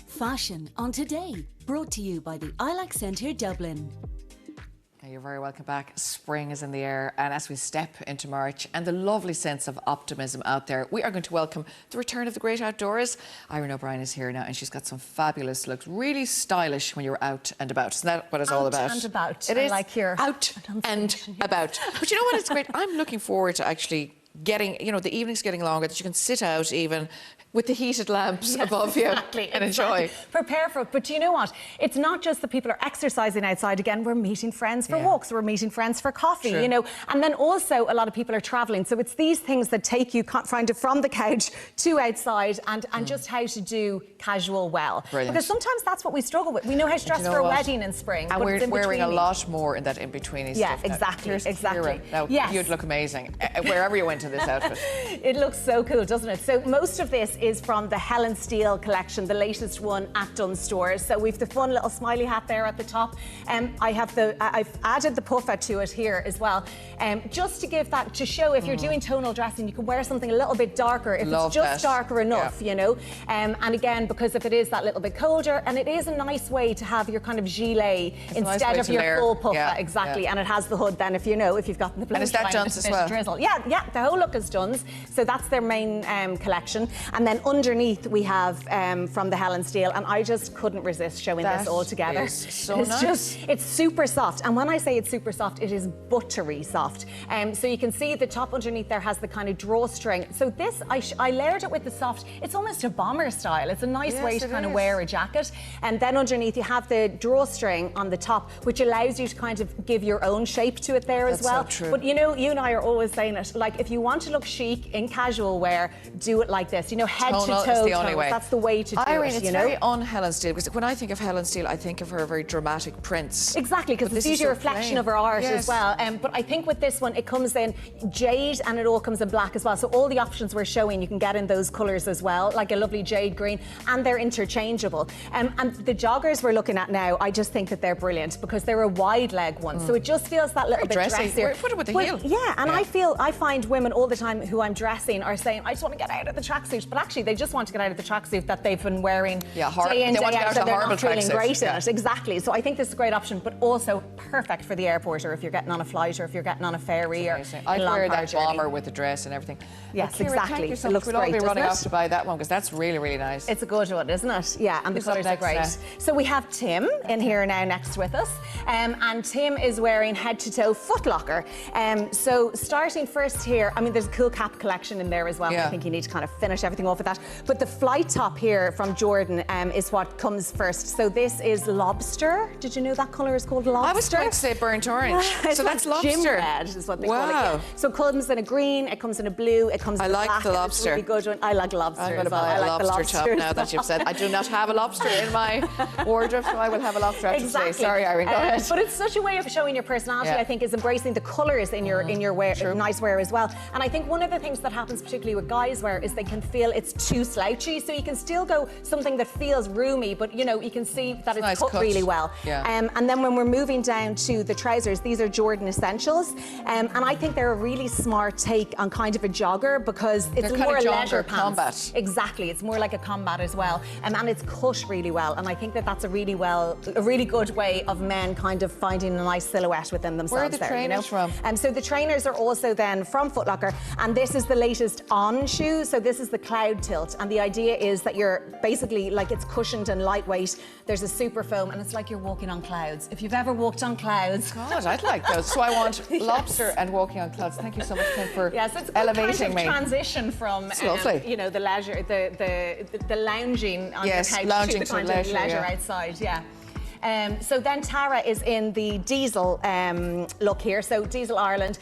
Fashion on Today, brought to you by the ILAC Centre, Dublin. You're very welcome back. Spring is in the air, and as we step into March and the lovely sense of optimism out there, we are going to welcome the return of the great outdoors. Irene O'Brien is here now, and she's got some fabulous looks, really stylish when you're out and about. Isn't that what it's all about? Out and about. It is like here. Out and about. But you know what? It's great. I'm looking forward to actually getting, you know, the evenings getting longer, that you can sit out even with the heated lamps above you and enjoy. Prepare for it. But do you know what? It's not just that people are exercising outside. Again, we're meeting friends for walks, we're meeting friends for coffee, you know. And then also a lot of people are travelling. So it's these things that take you kind of from the couch to outside and just how to do casual well. Brilliant. Because sometimes that's what we struggle with. We know how to dress for a wedding in spring. And we're wearing a lot more in that in-betweeny stuff. Yeah, exactly. Now, you'd look amazing wherever you went in this outfit. It looks so cool, doesn't it? So most of this is from the Helen Steele collection, the latest one at Dunnes Stores. So we've the fun little smiley hat there at the top. I've added the puffer to it here as well, just to give that, to show if you're doing tonal dressing, you can wear something a little bit darker if it's just darker enough, you know. And again, because if it is that little bit colder, and it is a nice way to have your kind of gilet instead of your full puffer, exactly. And it has the hood then, if you know, if you've got the blue. And is that Dunnes as well? Drizzle. Yeah, the whole look is Dunnes. So that's their main collection. And then underneath we have from the Helen Steele, and I just couldn't resist showing this all together. So nice. It's super soft, and when I say it's super soft, it is buttery soft. So you can see the top underneath there has the kind of drawstring. So this, I layered it with the soft. It's almost a bomber style. It's a nice way to kind of wear a jacket. And then underneath you have the drawstring on the top, which allows you to kind of give your own shape to it there as well. So true. But you know, you and I are always saying it, like if you want to look chic in casual wear, do it like this. You know, head to toe. The only way. That's the way to do Irene, it. it's very on Helen Steele, because when I think of Helen Steele, I think of her very dramatic prints. Exactly, because it's usually a reflection of her art as well. But I think with this one, it comes in jade and it all comes in black as well. So all the options we're showing, you can get in those colours as well, like a lovely jade green, and they're interchangeable. And the joggers we're looking at now, I just think that they're brilliant because they're a wide leg one. So it just feels that little bit dressier. Put it with the heel. Yeah, and I find women all the time who I'm dressing are saying, I just want to get out of the tracksuit, but actually they just want to get out of the tracksuit that they've been wearing day in, day out, and they're not feeling great in it. Exactly. So I think this is a great option, but also perfect for the airport, or if you're getting on a flight, or if you're getting on a ferry, or I'd wear that bomber with the dress and everything. Yes, exactly. Thank you so much. We'll all be running off to buy that one because that's really, really nice. It's a good one, isn't it? Yeah, and the colours are great. So we have Tim in here now next with us, and Tim is wearing head-to-toe footlocker. So starting first here, I mean, there's a cool cap collection in there as well. I think you need to kind of finish everything off with that. But the flight top here from Jordan is what comes first. So this is lobster. Did you know that colour is called lobster? I was going to say burnt orange. So that's lobster. Gym red is what they call it. So it comes in a green, it comes in a blue, it comes in a black. I like the lobster. Really good one. I like lobster. I'm going to buy a lobster top now that you've said. I do not have a lobster in my wardrobe, so I will have a lobster after today. Sorry, Irene, go ahead. But it's such a way of showing your personality, I think, is embracing the colours in your wear, nice wear as well. And I think one of the things that happens particularly with guys wear is they can feel it's too slouchy, so you can still go something that feels roomy, but you know, you can see that it's cut really well. And then when we're moving down to the trousers, these are Jordan Essentials, and I think they're a really smart take on kind of a jogger, because it's more a leisure pants. Combat. Exactly, it's more like a combat as well, and it's cut really well, and I think that that's a really good way of men kind of finding a nice silhouette within themselves. Where are the trainers from? So the trainers are also then from Foot Locker, and this is the latest On shoe. So this is the Cloud Tilt, and the idea is that you're basically, like, it's cushioned and lightweight. There's a super foam, and it's like you're walking on clouds. If you've ever walked on clouds. God, I'd like those. So I want lobster and walking on clouds. Thank you so much, Kim, for so it's a elevating kind of transition from you know, the leisure, the lounging on your couch lounging to the kind of leisure outside. So then Tara is in the Diesel look here, so Diesel Ireland.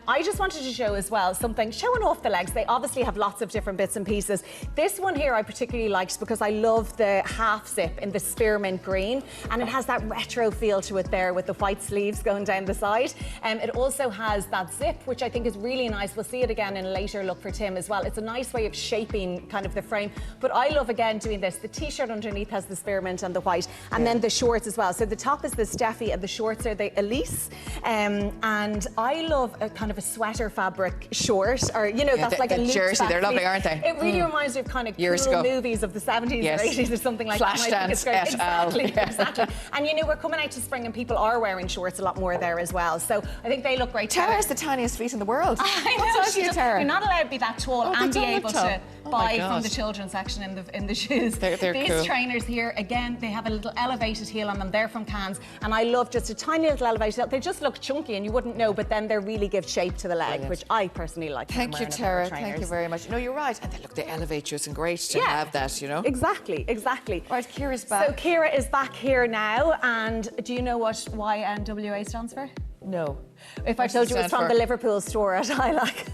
I just wanted to show as well something, showing off the legs. They obviously have lots of different bits and pieces. This one here I particularly liked because I love the half zip in the spearmint green, and it has that retro feel to it there with the white sleeves going down the side. It also has that zip, which I think is really nice. We'll see it again in a later look for Tim as well. It's a nice way of shaping kind of the frame, but I love again doing this. The t-shirt underneath has the spearmint and the white, and then the short shorts as well. So the top is the Steffi and the shorts are the Elise. And I love a kind of a sweater fabric short, or, you know, that's like a loose jersey. They're lovely, aren't they? It really reminds me of kind of Years cool ago. movies of the 70s Yes. or 80s or something like that. Flashdance And I et think it's great. al. Exactly, Yeah. exactly. And you know, we're coming out to spring and people are wearing shorts a lot more there as well. So I think they look great. Tara has the tiniest feet in the world. I know. What size are you, Tara? You're not allowed to be that tall Oh, and they be don't able look tall. to Oh my buy God. from the children's section in the shoes. They're These cool. trainers here, again, they have a little elevated heel on them. They're from Cannes, and I love just a tiny little elevated heel. They just look chunky and you wouldn't know, but then they really give shape to the leg, Brilliant. which I personally like. Thank you, Tara. Thank you very much. No, you're right. And they elevate you. It's great to have that, you know. Exactly, exactly. Right, Ciara's back. So Ciara is back here now, and do you know what YNWA stands for? No. If I told you it was from the Liverpool store at ILAC.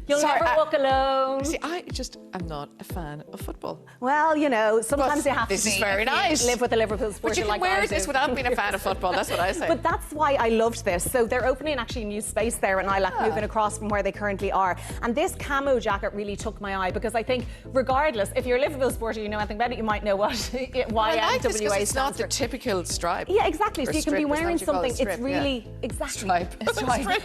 You'll Sorry, never walk alone. See, I just am not a fan of football. Well, you know, sometimes you have to be. This is very if you nice. Live with a Liverpool supporter But you can like wear I this do. without being a fan of football. That's what I say. But that's why I loved this. So they're opening actually a new space there in ILAC, moving across from where they currently are. And this camo jacket really took my eye because I think, regardless, if you're a Liverpool supporter, you know anything about it, you might know what YNWA I like this 'cause it's not stands the for. typical stripe. Yeah, exactly. Or So you can be strip, isn't wearing that what you call it? something. It's Strip, yeah. really exactly Stripe. a stripe.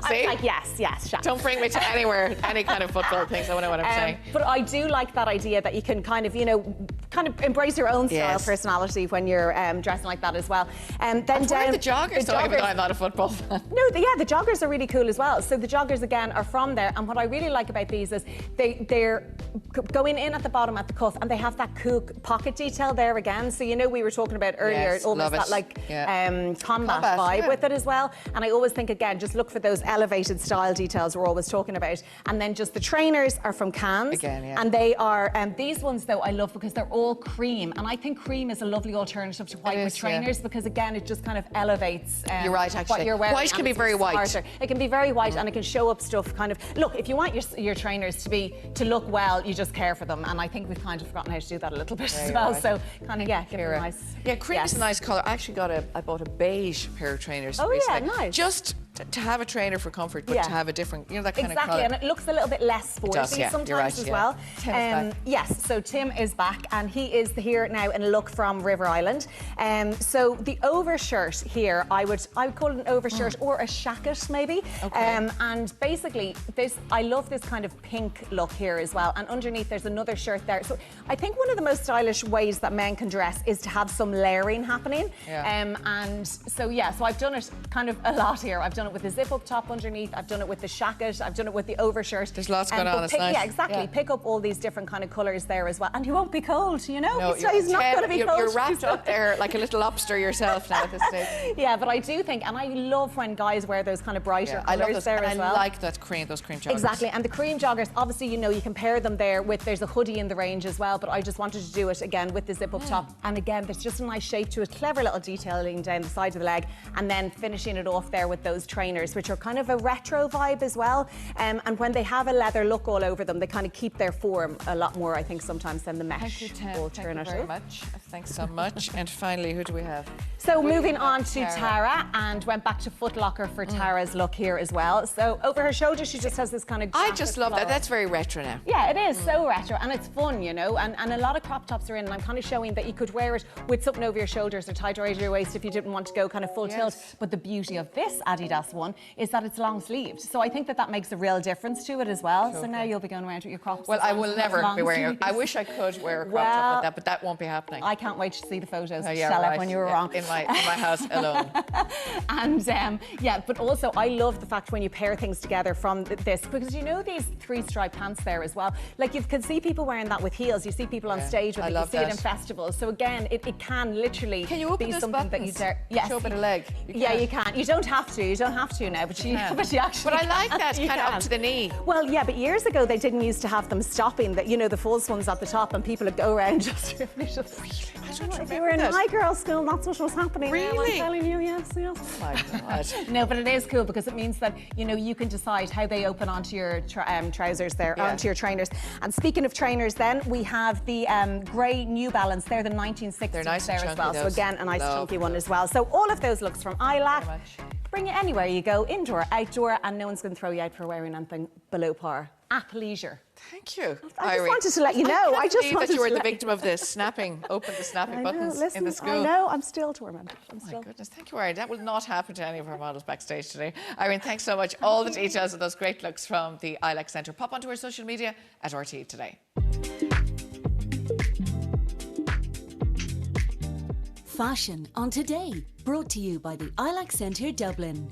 See? Like yes, Sha. Don't bring me to anywhere, any kind of football things. I don't know what I'm saying. But I do like that idea that you can kind of, you know, kind of embrace your own style, Yes. personality when you're dressing like that as well. Then I'm down wearing the joggers, though, even though I'm not a football fan. No, the joggers are really cool as well. So the joggers again are from there, and what I really like about these is they're going in at the bottom at the cuff, and they have that cool pocket detail there again. So you know we were talking about earlier, Yes, almost love that it. like Yeah. combat vibe yeah. with it as well. And I always think again, just look for those elevated style details we're always talking about. And then just the trainers are from Cannes. Again, yeah. And they are these ones though I love because they're all cream, and I think cream is a lovely alternative to white It with is, yeah. trainers because again it just kind of elevates. You're right, what actually. you're wearing. White can and be it's very white. smarter. It can be very white and it can show up stuff kind of. Look, if you want your trainers to look well, you just care for them, and I think we've kind of forgotten how to do that a little bit as you're well. right. So kind of give them a nice. Yeah, cream yes. is a nice colour. I actually I bought a beige pair of trainers Oh, yeah, recently. nice. Just to have a trainer for comfort, but Yeah. to have a different, you know, that kind of Exactly, colour. and it looks a little bit less sporty does, yeah. sometimes You're right, as yeah. well. Tim is back. Yes, so Tim is back, and he is here now in a look from River Island. So the overshirt here, I would call it an overshirt or a shacket maybe. Okay. And basically, I love this kind of pink look here as well. And underneath, there's another shirt there. So I think one of the most stylish ways that men can dress is to have some layering happening. Yeah. And so so I've done it kind of a lot here. I've done it with the zip-up top underneath. I've done it with the shacket. I've done it with the overshirt. There's lots going but on, it's nice. Yeah, exactly. Yeah. Pick up all these different kind of colours there as well, and you won't be cold. You know, No, he's not going to be cold. You're wrapped up there like a little lobster yourself now at this stage. Yeah, but I do think, and I love when guys wear those kind of brighter I love colours those, there and as I well. like those cream joggers. Exactly, and the cream joggers, obviously, you know, you can pair them there with, there's a hoodie in the range as well, but I just wanted to do it again with the zip-up top. And again, there's just a nice shape to it, clever little detailing down the side of the leg, and then finishing it off there with those trainers, which are kind of a retro vibe as well. And when they have a leather look all over them, they kind of keep their form a lot more, I think, sometimes than the mesh Thank you, Tim. alternative. Thank you very much. Thanks so much. And finally, who do we have? So moving on to Tara. Tara, and went back to Foot Locker for Tara's look here as well. So over her shoulder, she just has this kind of. I just love that. floral. That's very retro now. Yeah, it is so retro, and it's fun, you know, and a lot of crop tops are in, and I'm kind of showing that you could wear it with something over your shoulders or tied around your waist if you didn't want to go kind of full tilt. But the beauty of this Adidas one is that it's long sleeved. So I think that makes a real difference to it as well. So now you'll be going around with your crops. Well, as I long will as never long be wearing sleeves. I wish I could wear a crop top Well, like that, but that won't be happening. I can't wait to see the photos, Yeah, Stella, right. when you were Yeah, wrong. in my house alone. And but also I love the fact when you pair things together from this, because you know these 3-stripe pants there as well. Like you can see people wearing that with heels. You see people on stage with I it. You love see it that. in festivals. So again, it can literally Can you open be those something that you buttons? dare. Yes. Show a bit of leg. Yeah, you can. You don't have to. You don't have to now, but you actually. But I like can. that You kind of can. up to the knee. Well, yeah, but years ago they didn't used to have them stopping. That, you know, the false ones at the top, and people would go around just. I don't If you were in remember my that. girls' school, that's what was happening. now, Really? I'm telling you, yes. Oh my God. No, but it is cool because it means that, you know, you can decide how they open onto your trousers there, Yeah. onto your trainers. And speaking of trainers then, we have the grey New Balance. They're the 1960s. They're nice and there as chunky, well. So those. again, a nice Love chunky one those. as well. So all of those looks from ILAC. Very much. Bring it anywhere you go, indoor, outdoor, and no one's going to throw you out for wearing anything below par. athleisure. Thank you, I just Irene. wanted to let you know. I just believe wanted that you were to the let victim of this snapping, open the snapping I buttons know, listen, in the school. I know, I'm still tormented. Oh my goodness, thank you, Irene. That will not happen to any of our models backstage today. Irene, thanks so much. All the details of those great looks from the ILAC Centre. Pop onto our social media at RTE Today. Fashion on Today, brought to you by the ILAC Centre Dublin.